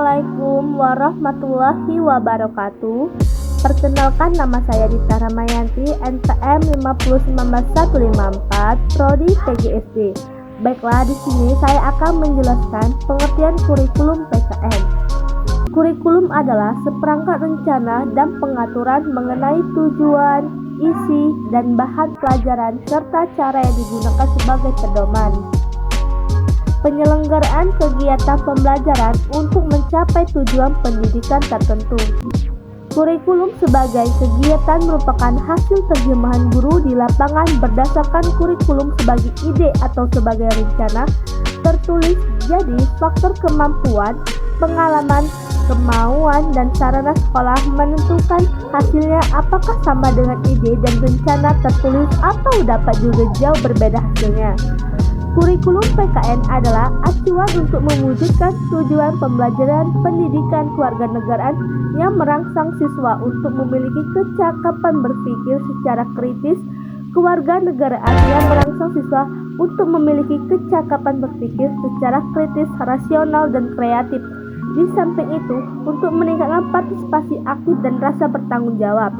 Assalamualaikum warahmatullahi wabarakatuh. Perkenalkan, nama saya Dita Ramayanti, NPM 5019154, Prodi PGSD. Baiklah, di sini saya akan menjelaskan pengertian kurikulum PKN. Kurikulum adalah seperangkat rencana dan pengaturan mengenai tujuan, isi, dan bahan pelajaran serta cara yang digunakan sebagai pedoman penyelenggaraan kegiatan pembelajaran untuk mencapai tujuan pendidikan tertentu. Kurikulum sebagai kegiatan merupakan hasil terjemahan guru di lapangan berdasarkan kurikulum sebagai ide atau sebagai rencana tertulis. Jadi, faktor kemampuan, pengalaman, kemauan, dan sarana sekolah menentukan hasilnya apakah sama dengan ide dan rencana tertulis atau dapat juga jauh berbeda hasilnya. Kurikulum PKN adalah acuan untuk mewujudkan tujuan pembelajaran pendidikan kewarganegaraan yang merangsang siswa untuk memiliki kecakapan berpikir secara kritis, kewarganegaraan yang merangsang siswa untuk memiliki kecakapan berpikir secara kritis, rasional, dan kreatif. Di samping itu, untuk meningkatkan partisipasi aktif dan rasa bertanggung jawab.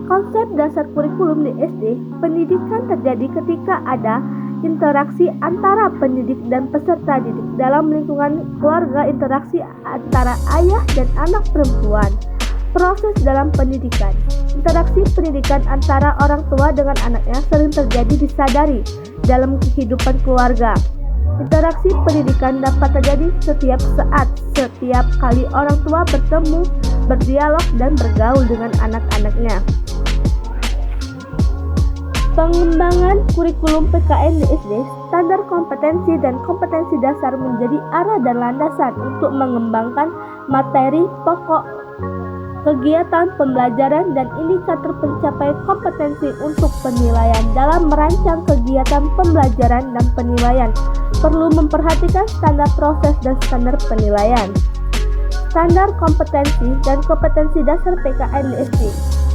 Konsep dasar kurikulum di SD pendidikan terjadi ketika ada interaksi antara pendidik dan peserta didik dalam lingkungan keluarga, interaksi antara ayah dan anak perempuan. Proses dalam pendidikan. Interaksi pendidikan antara orang tua dengan anaknya sering terjadi disadari dalam kehidupan keluarga. Interaksi pendidikan dapat terjadi setiap saat, setiap kali orang tua bertemu, berdialog, dan bergaul dengan anak-anaknya. Pengembangan kurikulum PKN di SD, standar kompetensi dan kompetensi dasar menjadi arah dan landasan untuk mengembangkan materi pokok kegiatan pembelajaran dan indikator pencapaian kompetensi untuk penilaian. Dalam merancang kegiatan pembelajaran dan penilaian, perlu memperhatikan standar proses dan standar penilaian. Standar kompetensi dan kompetensi dasar PKN di SD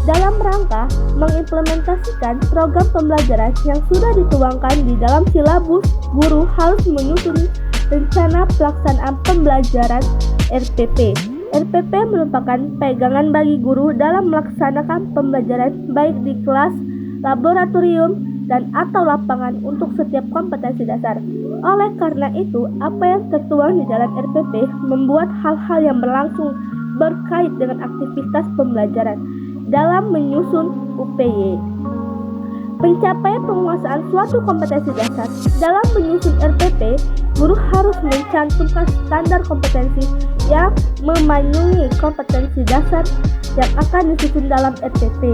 dalam rangka mengimplementasikan program pembelajaran yang sudah dituangkan di dalam silabus, guru harus menyusun rencana pelaksanaan pembelajaran RPP. RPP merupakan pegangan bagi guru dalam melaksanakan pembelajaran baik di kelas, laboratorium, dan atau lapangan untuk setiap kompetensi dasar. Oleh karena itu, apa yang tertuang di dalam RPP membuat hal-hal yang berlangsung berkait dengan aktivitas pembelajaran dalam menyusun UPY. Pencapaian penguasaan suatu kompetensi dasar. Dalam menyusun RPP, guru harus mencantumkan standar kompetensi yang memayungi kompetensi dasar yang akan disusun dalam RPP.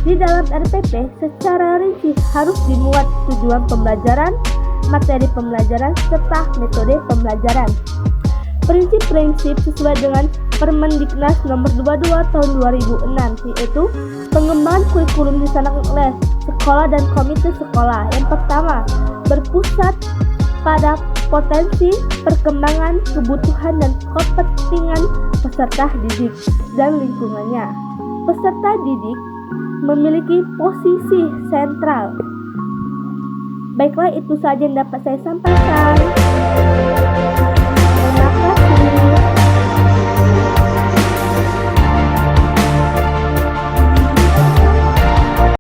Di dalam RPP, secara rinci harus dimuat tujuan pembelajaran, materi pembelajaran, serta metode pembelajaran. Prinsip-prinsip sesuai dengan Permendiknas nomor 22 tahun 2006, yaitu pengembangan kurikulum dilaksanakan oleh sekolah dan komite sekolah. Yang pertama, berpusat pada potensi, perkembangan, kebutuhan, dan kepentingan peserta didik dan lingkungannya. Peserta didik memiliki posisi sentral. Baiklah, itu saja yang dapat saya sampaikan. Terima kasih.